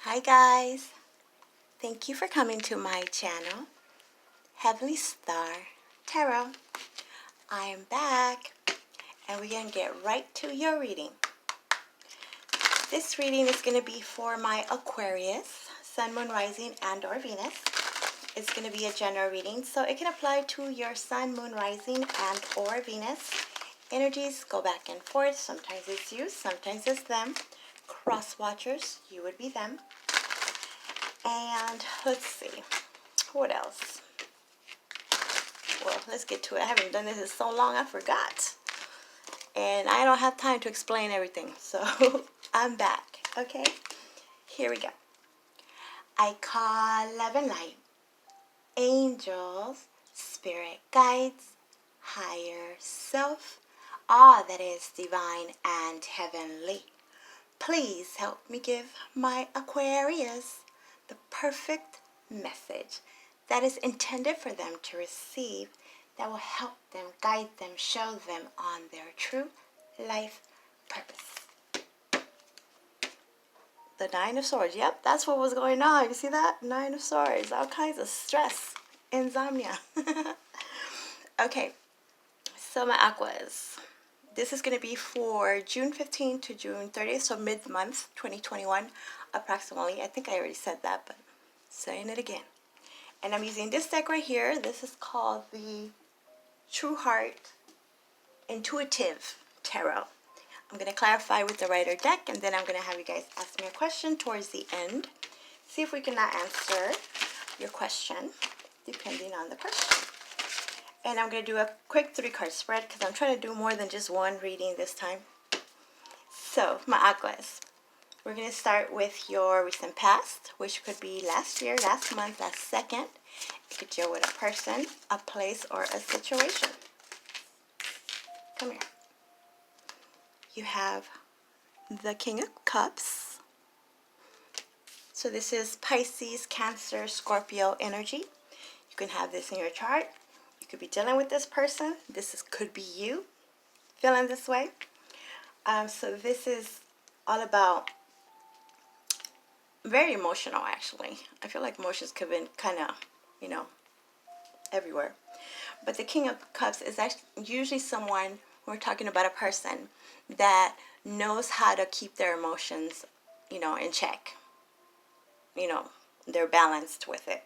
Hi guys, thank you for coming to my channel, Heavenly Star Tarot. I am back and we're going to get right to your reading. This reading is going to be for my Aquarius, Sun, Moon, Rising, and or Venus. It's going to be a general reading, so it can apply to your Sun, Moon, Rising, and or Venus. Energies go back and forth. Sometimes it's you, sometimes it's them. Cross watchers, you would be them. And let's see, what else? Well, let's get to it. I haven't done this in so long, I forgot. And I don't have time to explain everything, so I'm back, okay? Here we go. I call love and light, angels, spirit guides, higher self, all that is divine and heavenly. Please help me give my Aquarius the perfect message that is intended for them to receive, that will help them, guide them, show them on their true life purpose. The Nine of Swords. Yep, that's what was going on. You see that? Nine of Swords. All kinds of stress. Insomnia. Okay. So my Aquas. This is going to be for June 15th to June 30th. So mid-month 2021 approximately. I think I already said that, but saying it again. And I'm using this deck right here. This is called the True Heart Intuitive Tarot. I'm going to clarify with the Rider deck, and then I'm going to have you guys ask me a question towards the end. See if we can answer your question, depending on the question. And I'm going to do a quick 3-card spread, because I'm trying to do more than just one reading this time. So, my Aquas. We're going to start with your recent past, which could be last year, last month, last second. You could deal with a person, a place, or a situation. Come here. You have the King of Cups. So this is Pisces, Cancer, Scorpio energy. You can have this in your chart. You could be dealing with this person. Could be you feeling this way. So this is all about very emotional, actually. I feel like emotions could have been kind of, everywhere. But the King of Cups is actually usually someone, we're talking about a person that knows how to keep their emotions, in check. They're balanced with it.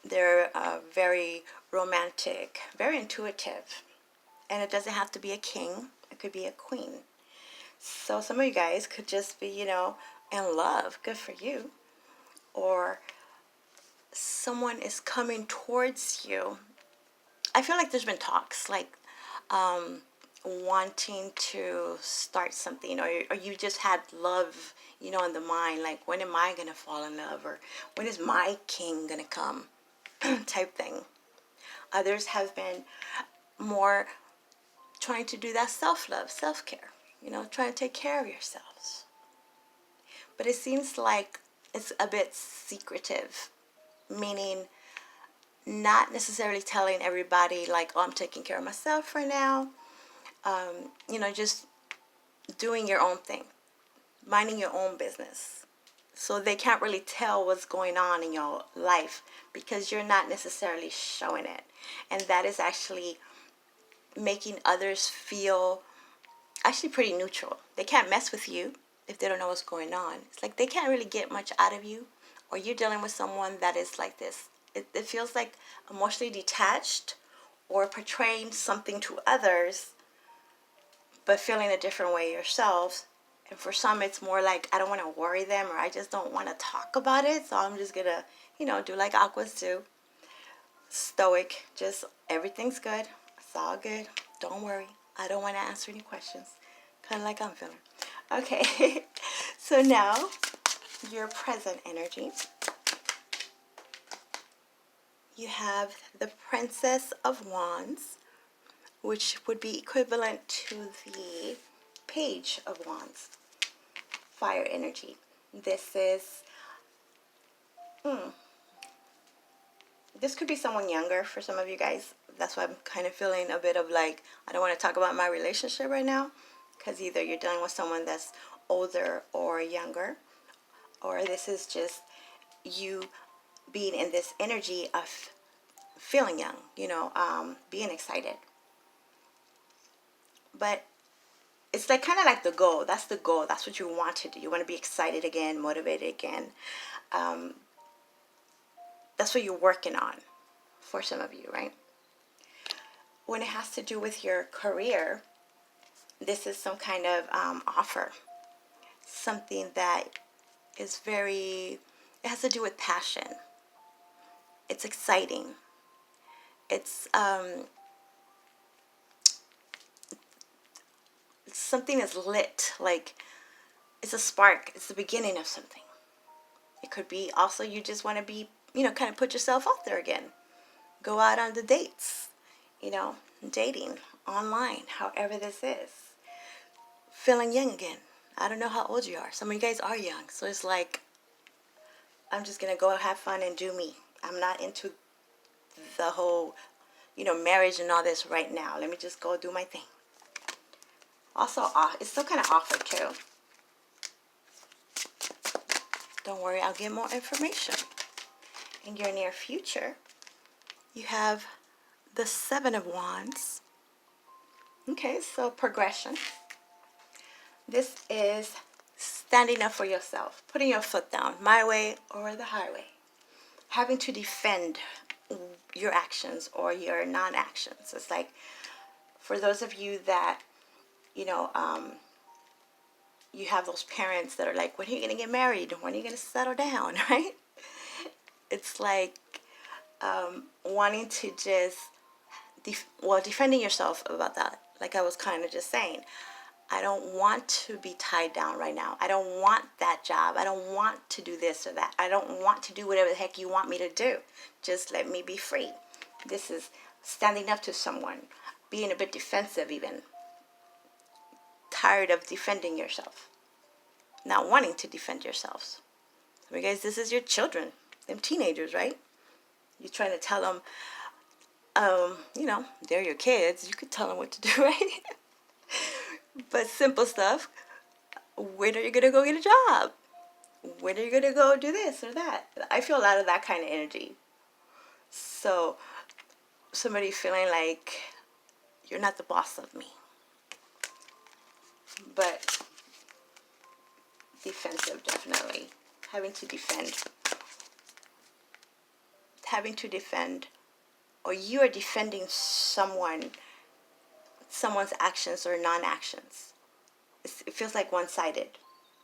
They're very romantic, very intuitive. And it doesn't have to be a king. It could be a queen. So some of you guys could just be, in love. Good for you. Or someone is coming towards you. I feel like there's been talks, like wanting to start something, or you just had love, in the mind, like when am I going to fall in love, or when is my king going to come, type thing. Others have been more trying to do that self-love, self-care, trying to take care of yourselves. But it seems like it's a bit secretive, meaning not necessarily telling everybody like, oh, I'm taking care of myself for now. Just doing your own thing, minding your own business. So they can't really tell what's going on in your life because you're not necessarily showing it. And that is actually making others feel actually pretty neutral. They can't mess with you if they don't know what's going on. It's like they can't really get much out of you, or you're dealing with someone that is like this. It feels like emotionally detached or portraying something to others, but feeling a different way yourselves. And for some, it's more like, I don't want to worry them, or I just don't want to talk about it. So I'm just going to, do like Aquas do. Stoic, just everything's good. It's all good. Don't worry. I don't want to answer any questions. Kind of like I'm feeling. Okay. So now, your present energy. You have the Princess of Wands, which would be equivalent to the Page of Wands. Fire energy. This is, this could be someone younger for some of you guys. That's why I'm kind of feeling a bit of like, I don't want to talk about my relationship right now, because either you're dealing with someone that's older or younger, or this is just you being in this energy of feeling young, being excited. But it's like kind of like the goal. That's the goal. That's what you want to do. You want to be excited again, motivated again. That's what you're working on for some of you, right? When it has to do with your career, this is some kind of offer. Something that is it has to do with passion. It's exciting. It's something is lit, like it's a spark. It's the beginning of something. It could be also you just want to be, kind of put yourself out there again. Go out on the dates, dating online, however this is. Feeling young again. I don't know how old you are. Some of you guys are young. So it's like, I'm just going to go have fun and do me. I'm not into the whole, marriage and all this right now. Let me just go do my thing. Also, it's still kind of offered too. Don't worry, I'll get more information. In your near future, you have the 7 of Wands. Okay, so progression. This is standing up for yourself, putting your foot down, my way or the highway. Having to defend your actions or your non-actions. It's like, for those of you that, you have those parents that are like, when are you going to get married? When are you going to settle down, right? It's like wanting to just, defending yourself about that. Like I was kind of just saying, I don't want to be tied down right now. I don't want that job. I don't want to do this or that. I don't want to do whatever the heck you want me to do. Just let me be free. This is standing up to someone, being a bit defensive even. Tired of defending yourself. Not wanting to defend yourselves. So you guys, this is your children. Them teenagers, right? You're trying to tell them, they're your kids. You could tell them what to do, right? But simple stuff. When are you going to go get a job? When are you going to go do this or that? I feel a lot of that kind of energy. So somebody feeling like you're not the boss of me. But defensive, definitely. Having to defend, or you are defending someone's actions or non-actions. It feels like one-sided.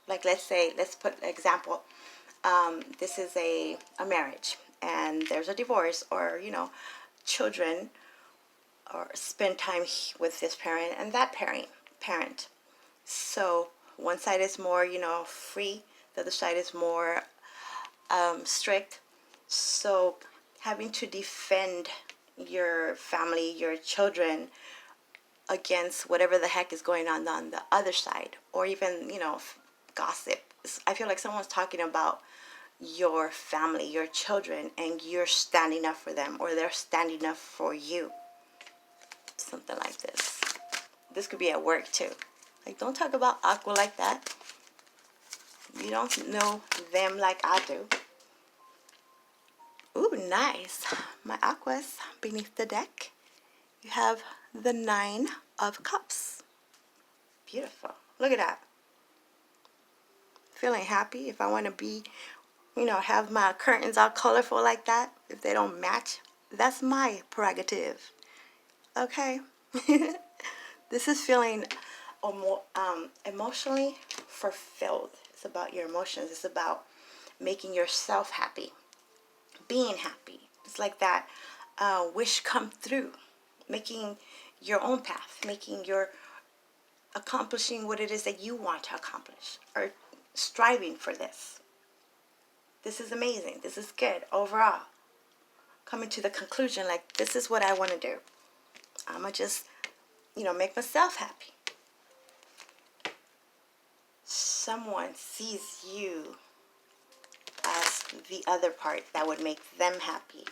Like let's put an example. This is a marriage, and there's a divorce, or children, or spend time with this parent and that parent. So one side is more, free. The other side is more strict. So having to defend your family, your children, against whatever the heck is going on the other side, or even, gossip. I feel like someone's talking about your family, your children, and you're standing up for them, or they're standing up for you. Something like this. This could be at work too. Like, don't talk about Aqua like that. You don't know them like I do. Ooh, nice. My Aquas beneath the deck. You have the 9 of Cups. Beautiful. Look at that. Feeling happy. If I want to be, have my curtains all colorful like that, if they don't match, that's my prerogative. Okay? This is feeling emotionally fulfilled. It's about your emotions. It's about making yourself happy. Being happy. It's like that wish come through. Making your own path. Accomplishing what it is that you want to accomplish. Or striving for this. This is amazing. This is good overall. Coming to the conclusion, like, this is what I want to do. I'm going to just, make myself happy. Someone sees you as the other part that would make them happy.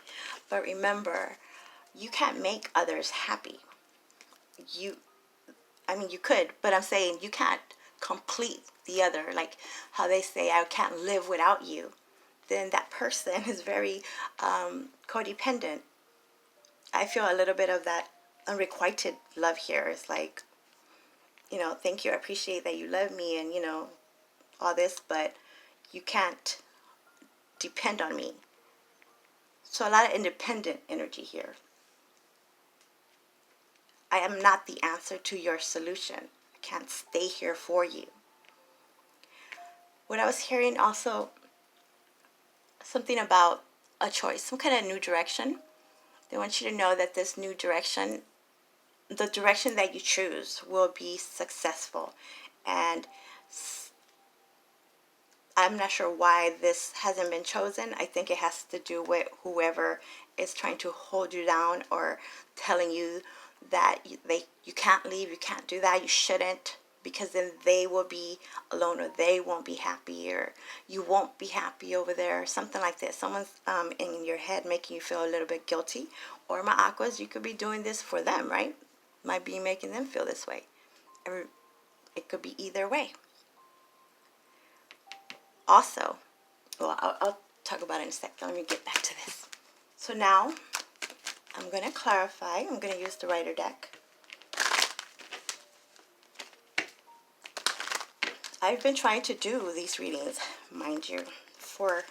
But remember, you can't make others happy. You could, but I'm saying you can't complete the other, like how they say, I can't live without you, then that person is very codependent. I feel a little bit of that unrequited love here. It's like, thank you, I appreciate that you love me and, all this, but you can't depend on me. So a lot of independent energy here. I am not the answer to your solution. I can't stay here for you. What I was hearing also, something about a choice, some kind of new direction. They want you to know that this new direction, the direction that you choose, will be successful. And I'm not sure why this hasn't been chosen. I think it has to do with whoever is trying to hold you down or telling you that you can't leave, you can't do that, you shouldn't, because then they will be alone, or they won't be happy, or you won't be happy over there, something like this. Someone's in your head making you feel a little bit guilty. Or my aquas, you could be doing this for them, right? Might be making them feel this way. Or it could be either way. Also, well, I'll talk about it in a second. Let me get back to this. So now, I'm going to clarify. I'm going to use the Rider deck. I've been trying to do these readings, mind you, for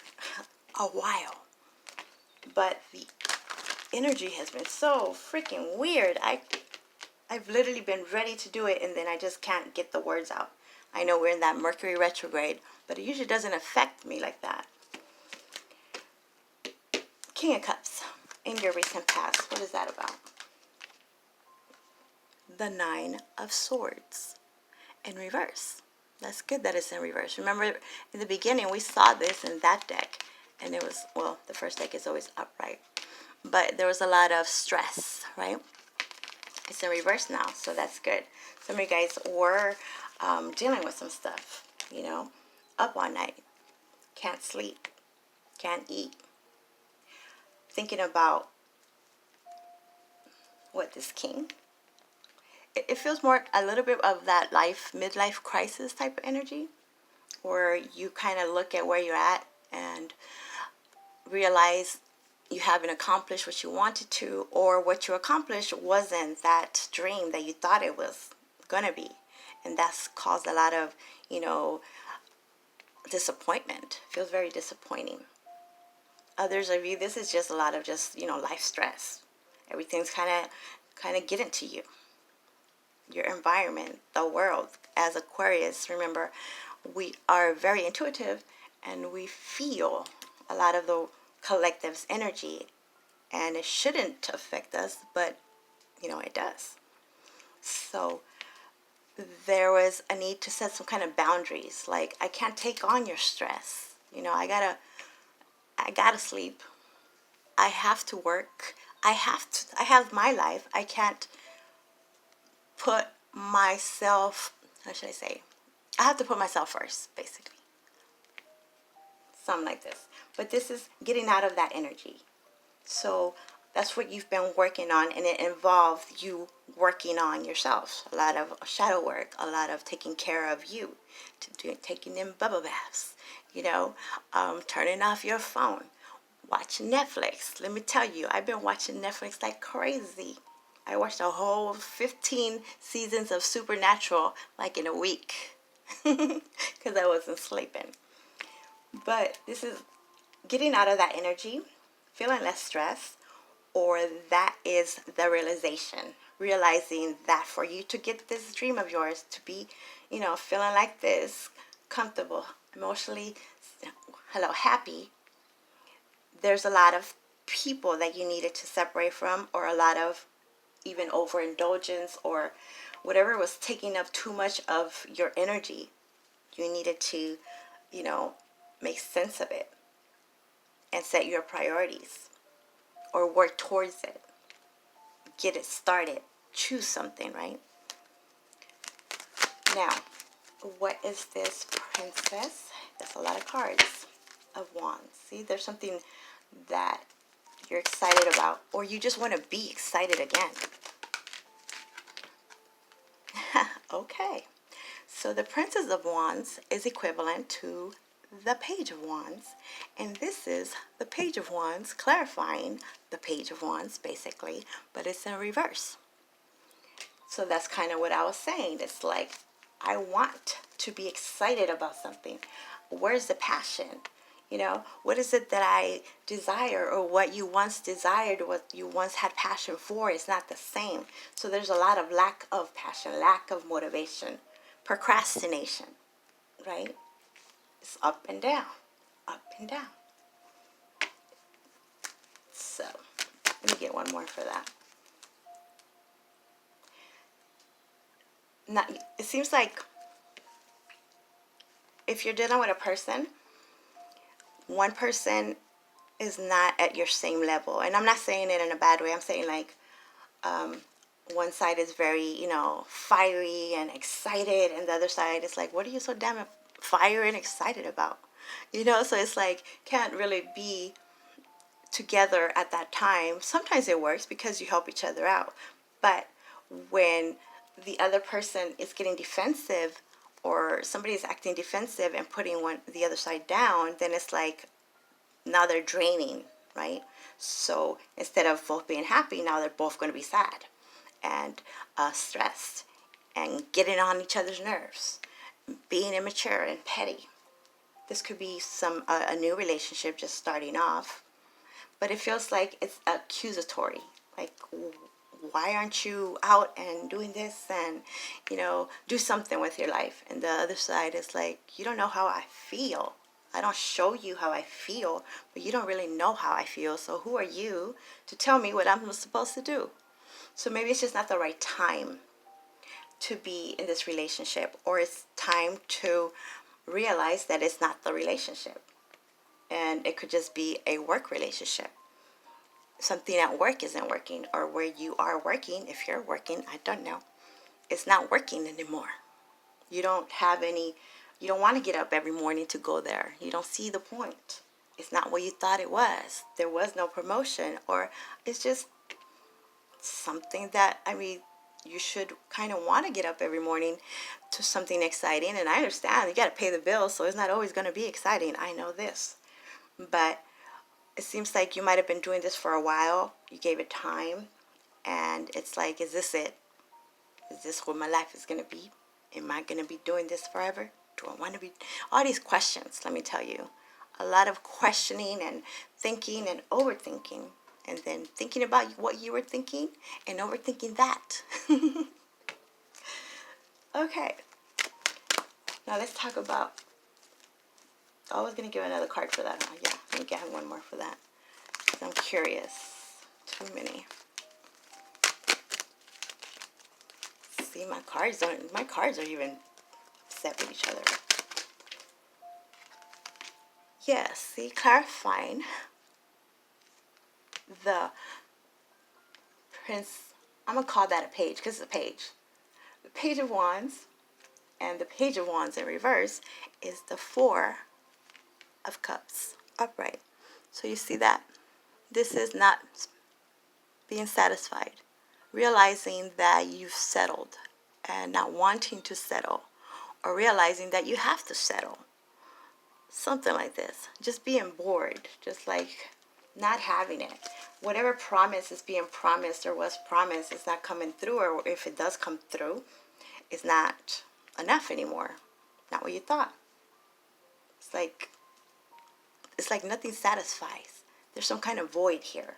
a while. But the energy has been so freaking weird. I've literally been ready to do it, and then I just can't get the words out. I know we're in that Mercury retrograde, but it usually doesn't affect me like that. King of Cups. In your recent past, what is that about? The Nine of Swords in reverse. That's good that it's in reverse. Remember, in the beginning, we saw this in that deck, and it was, well, the first deck is always upright, but there was a lot of stress, right? It's in reverse now, so that's good. Some of you guys were dealing with some stuff, up all night, can't sleep, can't eat, thinking about this king. It feels more a little bit of that midlife crisis type of energy, where you kind of look at where you're at and realize you haven't accomplished what you wanted to, or what you accomplished wasn't that dream that you thought it was going to be. And that's caused a lot of, disappointment. It feels very disappointing. Others of you, this is just a lot of life stress. Everything's kind of getting to you. Your environment, the world. As Aquarius, remember, we are very intuitive, and we feel a lot of the collective's energy, and it shouldn't affect us, but it does. So there was a need to set some kind of boundaries, like, I can't take on your stress. I gotta sleep, I have to work, I have my life. I can't put myself, how should I say, I have to put myself first, basically. Something like this. But this is getting out of that energy. So that's what you've been working on, and it involved you working on yourself. A lot of shadow work, a lot of taking care of you, taking in bubble baths, turning off your phone, watching Netflix. Let me tell you, I've been watching Netflix like crazy. I watched a whole 15 seasons of Supernatural like in a week because I wasn't sleeping. But this is getting out of that energy, feeling less stress, or that is the realization. Realizing that for you to get this dream of yours to be, feeling like this, comfortable, emotionally, happy, there's a lot of people that you needed to separate from, or a lot of even overindulgence, or whatever was taking up too much of your energy. You needed to, make sense of it and set your priorities, or work towards it. Get it started. Choose something, right? Now, what is this Princess? That's a lot of cards of Wands. See, there's something that you're excited about, or you just want to be excited again. Okay. So the Princess of Wands is equivalent to the Page of Wands, and this is the Page of Wands clarifying the Page of Wands basically, but it's in reverse. So that's kind of what I was saying. It's like, I want to be excited about something. Where's the passion? You know, what is it that I desire, or what you once desired, what you once had passion for is not the same. So there's a lot of lack of passion, lack of motivation, procrastination, right? It's up and down, up and down. So let me get one more for that. Now, it seems like if you're dealing with a person, one person is not at your same level. And I'm not saying it in a bad way. I'm saying like one side is very, you know, fiery and excited, and the other side is like, what are you so damn fiery and excited about? You know, so it's like, can't really be together at that time. Sometimes it works because you help each other out. But when the other person is getting defensive, or somebody is acting defensive and putting the other side down, then it's like, now they're draining, right? So instead of both being happy, now they're both going to be sad and stressed and getting on each other's nerves, being immature and petty. This could be a new relationship just starting off, but it feels like it's accusatory. Like, why aren't you out and doing this, and, you know, do something with your life? And the other side is like, you don't know how I feel. I don't show you how I feel, but you don't really know how I feel. So who are you to tell me what I'm supposed to do? So maybe it's just not the right time to be in this relationship, or it's time to realize that it's not the relationship. And it could just be a work relationship. Something at work isn't working, or where you are working, if you're working, I don't know, it's not working anymore. You don't have any, you don't want to get up every morning to go there. You don't see the point. It's not what you thought it was. There was no promotion, or it's just something that, I mean, you should kind of want to get up every morning to something exciting. And I understand you got to pay the bills, so it's not always going to be exciting. I know this. But it seems like you might have been doing this for a while. You gave it time, and it's like, is this it? Is this what my life is going to be? Am I going to be doing this forever? Do I want to be? All these questions, let me tell you. A lot of questioning and thinking and overthinking, and then thinking about what you were thinking and overthinking that. Okay. Now let's talk about, I was going to give another card for that. Yeah, let me get one more for that. I'm curious. Too many. See, my cards are even set with each other. Yeah, see, clarifying the Prince, I'm going to call that a page because it's a page. The Page of Wands, and the Page of Wands in reverse is the Four of Cups upright. So you see that? This is not being satisfied, realizing that you've settled and not wanting to settle, or realizing that you have to settle. Something like this. Just being bored, just like not having it. Whatever promise is being promised or was promised is not coming through, or if it does come through, it's not enough anymore. Not what you thought. It's like nothing satisfies. There's some kind of void here.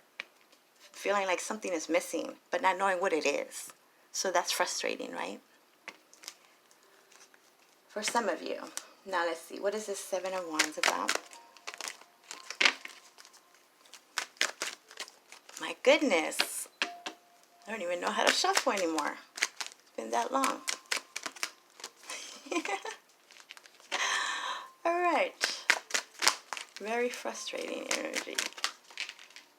Feeling like something is missing, but not knowing what it is. So that's frustrating, right? For some of you. Now let's see. What is this Seven of Wands about? My goodness. I don't even know how to shuffle anymore. It's been that long. Alright. Very frustrating energy.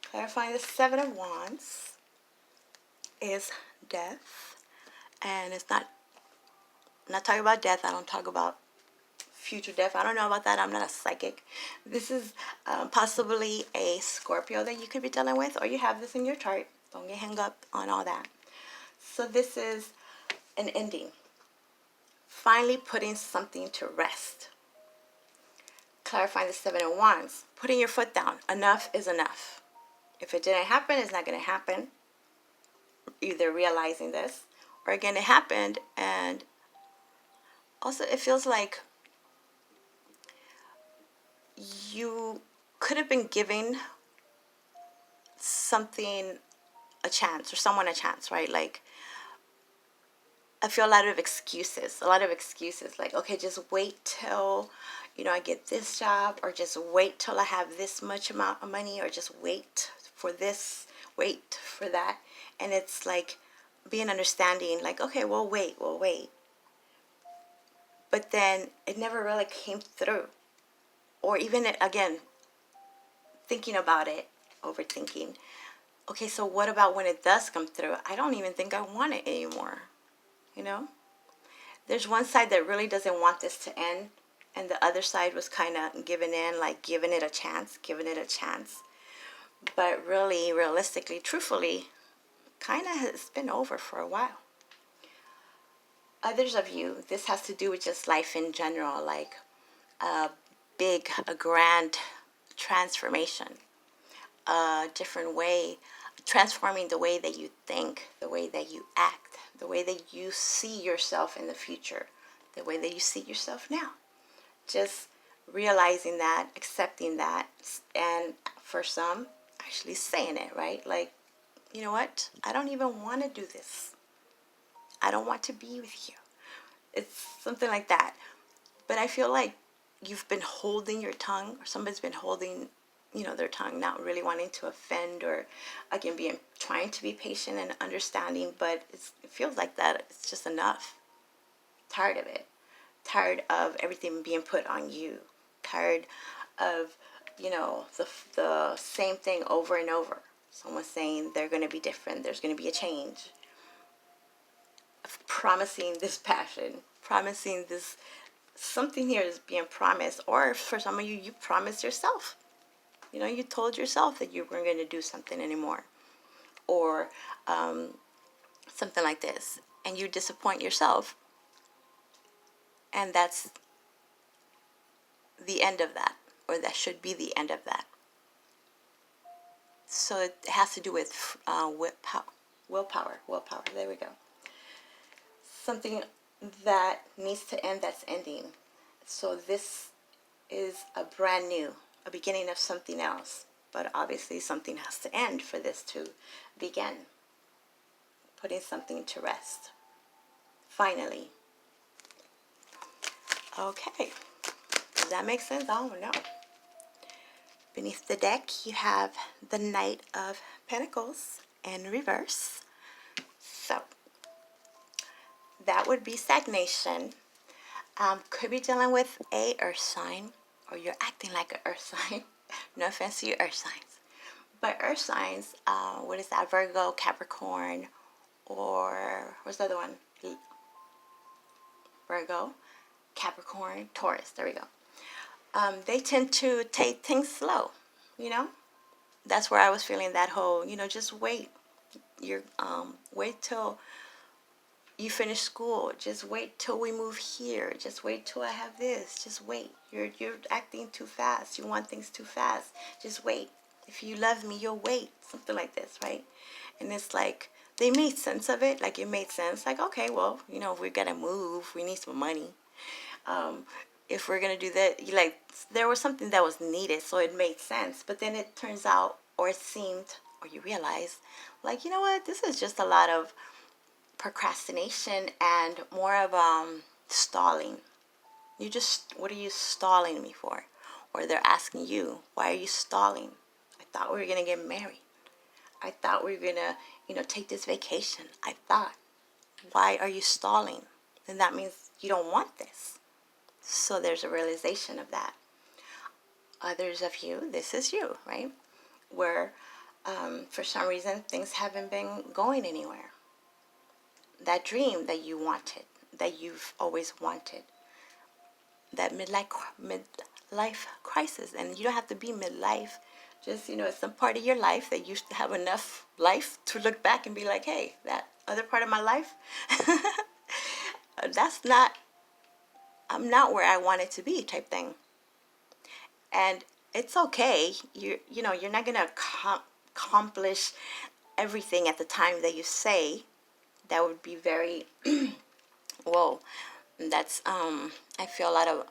Clarifying the Seven of Wands is death. And it's not, I'm not talking about death. I don't talk about future death. I don't know about that. I'm not a psychic. This is possibly a Scorpio that you could be dealing with, or you have this in your chart. Don't get hung up on all that. So this is an ending finally putting something to rest. Clarifying the Seven of Wands, putting your foot down. Enough is enough. If it didn't happen, it's not going to happen. Either realizing this, or again, it happened, and also it feels like you could have been giving something a chance, or someone a chance, right? Like, I feel a lot of excuses, like, okay, just wait till, I get this job, or just wait till I have this much amount of money, or just wait for this, wait for that. And it's like being understanding, like, okay, we'll wait. But then it never really came through. Or even, again, thinking about it, overthinking. Okay, so what about when it does come through? I don't even think I want it anymore. There's one side that really doesn't want this to end, and the other side was kind of giving in, like giving it a chance. But really, realistically, truthfully, kind of has been over for a while. Others of you, this has to do with just life in general, like a grand transformation, a different way, transforming the way that you think, the way that you act, the way that you see yourself in the future, the way that you see yourself now. Just realizing that, accepting that, and for some, actually saying it, right? Like, you know what? I don't even want to do this. I don't want to be with you. It's something like that. But I feel like you've been holding your tongue, or somebody's been holding, their tongue, not really wanting to offend, or again, trying to be patient and understanding, but it feels like that it's just enough. Tired of it. Tired of everything being put on you. Tired of, the same thing over and over. Someone saying they're going to be different, there's going to be a change. Promising this passion, promising this, something here is being promised. Or for some of you, you promised yourself. You told yourself that you weren't going to do something anymore. Or something like this. And you disappoint yourself. And that's the end of that. Or that should be the end of that. So it has to do with willpower. There we go. Something that needs to end, that's ending. So this is a brand new, a beginning of something else. But obviously something has to end for this to begin. Putting something to rest. Finally. Okay. Does that make sense? I don't know. Beneath the deck, you have the Knight of Pentacles in reverse. So, that would be stagnation. Could be dealing with a earth sign, or you're acting like an earth sign. No offense to your earth signs. But earth signs, what is that? Virgo, Capricorn, or what's the other one? Virgo, Capricorn, Taurus. There we go. They tend to take things slow, That's where I was feeling that whole, just wait. Wait till you finish school. Just wait till we move here. Just wait till I have this. Just wait. You're acting too fast. You want things too fast. Just wait. If you love me, you'll wait. Something like this, right? And it's like they made sense of it. Like it made sense. Like, okay, well, if we're gonna move, we need some money. If we're gonna do that, there was something that was needed, so it made sense. But then it turns out, or it seemed, or you realize, like, you know what? This is just a lot of procrastination and more of stalling. What are you stalling me for? Or they're asking you, why are you stalling? I thought we were gonna get married. I thought we were gonna, take this vacation. I thought, why are you stalling? Then that means you don't want this. So there's a realization of that. Others of you, this is you, right? Where for some reason things haven't been going anywhere. That dream that you wanted, that you've always wanted, that midlife crisis. And you don't have to be midlife. Just, it's some part of your life that you have enough life to look back and be like, hey, that other part of my life, that's not I'm not where I wanted to be type thing. And it's okay. You know, you're not going to accomplish everything at the time that you say. That would be very, whoa, that's, I feel a lot of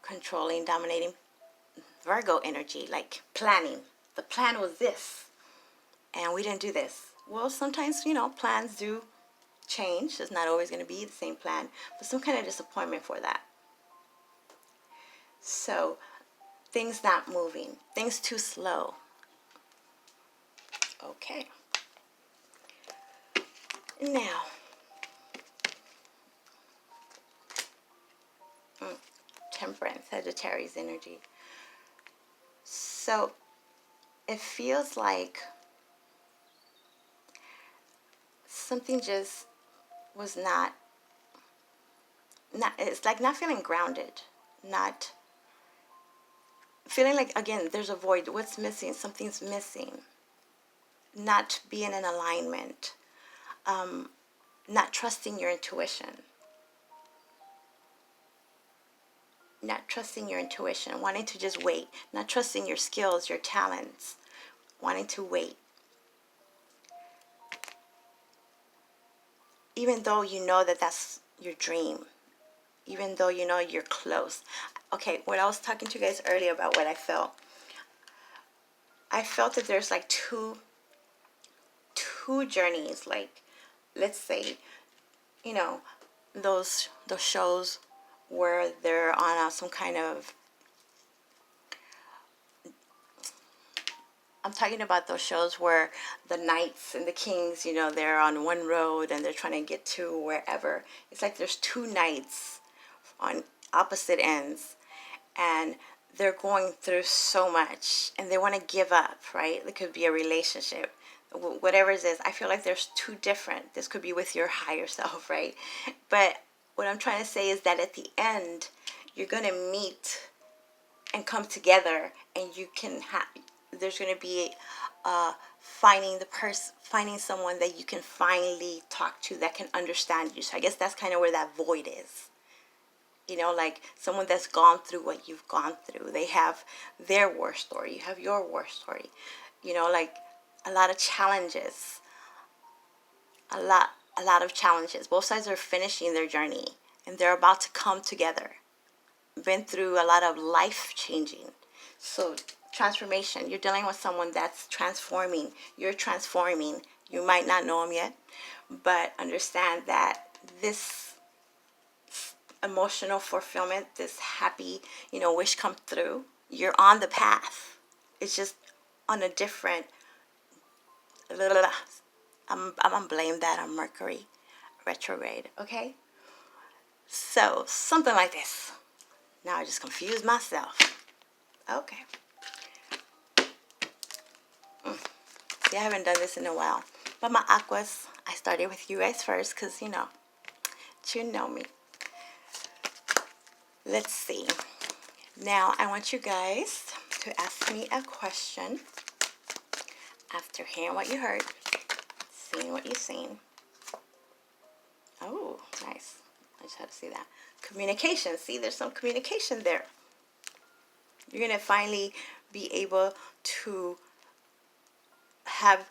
controlling, dominating Virgo energy, like planning. The plan was this, and we didn't do this. Well, sometimes, you know, plans do change. It's not always going to be the same plan, but some kind of disappointment for that. So, things not moving, things too slow. Okay. Now, Temperance, Sagittarius energy. So, it feels like something just was not, it's like not feeling grounded, not feeling like, again, there's a void. What's missing? Something's missing. Not being in alignment. Not trusting your intuition. Not trusting your intuition. Wanting to just wait. Not trusting your skills, your talents. Wanting to wait. Even though you know that that's your dream. Even though you know you're close. Okay, when I was talking to you guys earlier about what I felt that there's like two journeys. Like, let's say, you know, those shows where they're on some kind of, I'm talking about those shows where the knights and the kings, you know, they're on one road and they're trying to get to wherever. It's like there's two knights on opposite ends, and they're going through so much and they want to give up, right? It could be a relationship, whatever it is. I feel like there's two different. This could be with your higher self, right? But what I'm trying to say is that at the end, you're going to meet and come together, and you can have, there's going to be finding someone that you can finally talk to that can understand you. So I guess that's kind of where that void is. You know, like someone that's gone through what you've gone through. They have their war story. You have your war story. You know, like a lot of challenges. A lot of challenges. Both sides are finishing their journey, and they're about to come together. Been through a lot of life changing. So transformation. You're dealing with someone that's transforming. You're transforming. You might not know them yet, but understand that this emotional fulfillment, this happy, you know, wish come through. You're on the path. It's just on a different. I'm gonna blame that on Mercury retrograde. Okay. So something like this. Now I just confused myself. Okay. See, I haven't done this in a while. But my aquas, I started with you guys first because, you know me. Let's see. Now, I want you guys to ask me a question after hearing what you heard, seeing what you've seen. Oh, nice. I just had to see that. Communication. See, there's some communication there. You're going to finally be able to have,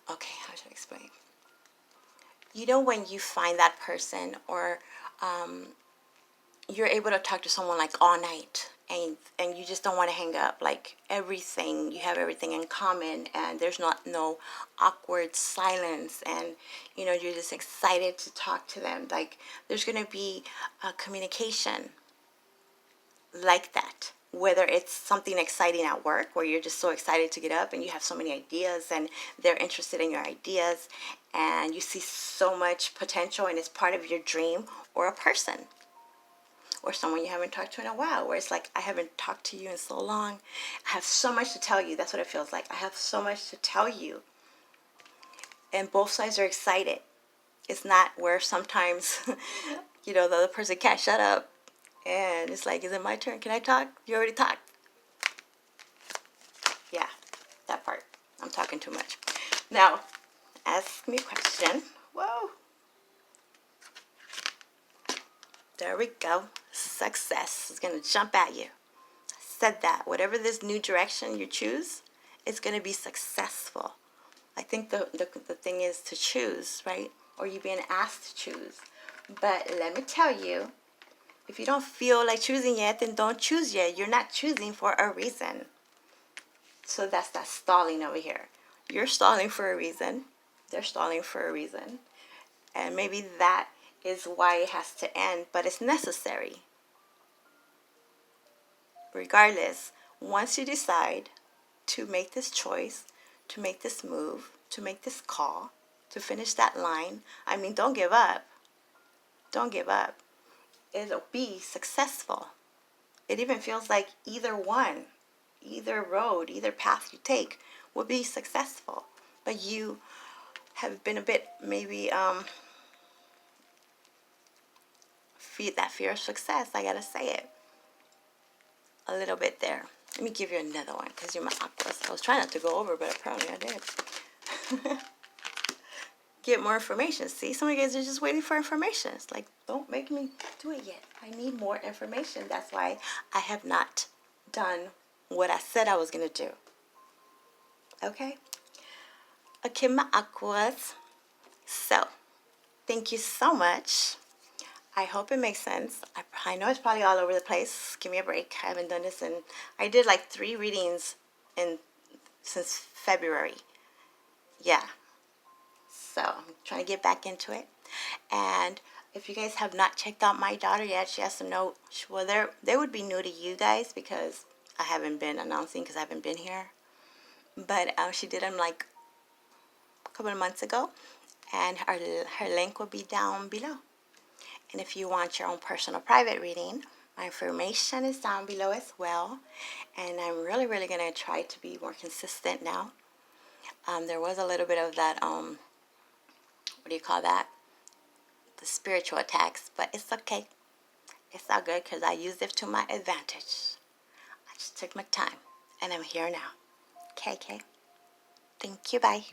okay, how should I explain? You know, when you find that person, or you're able to talk to someone like all night, and you just don't want to hang up, like everything, you have everything in common, and there's no awkward silence, and you know, you're just excited to talk to them. Like, there's going to be a communication like that. Whether it's something exciting at work where you're just so excited to get up and you have so many ideas and they're interested in your ideas and you see so much potential and it's part of your dream, or a person or someone you haven't talked to in a while where it's like, I haven't talked to you in so long. I have so much to tell you. That's what it feels like. I have so much to tell you. And both sides are excited. It's not where sometimes, you know, the other person can't shut up. And it's like, is it my turn? Can I talk? You already talked. Yeah, that part. I'm talking too much. Now, ask me a question. Whoa. There we go. Success is going to jump at you. Said that. Whatever this new direction you choose, it's going to be successful. I think the thing is to choose, right? Or you're being asked to choose. But let me tell you, if you don't feel like choosing yet, then don't choose yet. You're not choosing for a reason. So that's that stalling over here. You're stalling for a reason. They're stalling for a reason. And maybe that is why it has to end, but it's necessary. Regardless, once you decide to make this choice, to make this move, to make this call, to finish that line, I mean, don't give up. Don't give up. It'll be successful. It even feels like either one, either road, either path you take will be successful. But you have been a bit maybe that fear of success. I gotta say it a little bit there. Let me give you another one because you're my Aquarius. I was trying not to go over, but apparently I did. Get more information. See, some of you guys are just waiting for information. It's like, don't make me do it yet. I need more information. That's why I have not done what I said I was going to do. Okay? Okay, my Aquarius. So, thank you so much. I hope it makes sense. I know it's probably all over the place. Give me a break. I haven't done this I did like 3 readings since February. Yeah. So I'm trying to get back into it. And if you guys have not checked out my daughter yet, she has some note. Well, they would be new to you guys because I haven't been announcing because I haven't been here. But she did them like a couple of months ago. And her link will be down below. And if you want your own personal private reading, my information is down below as well. And I'm really, really going to try to be more consistent now. There was a little bit of that, what do you call that? The spiritual attacks, but it's okay. It's all good because I used it to my advantage. I just took my time, and I'm here now. Okay. Thank you. Bye.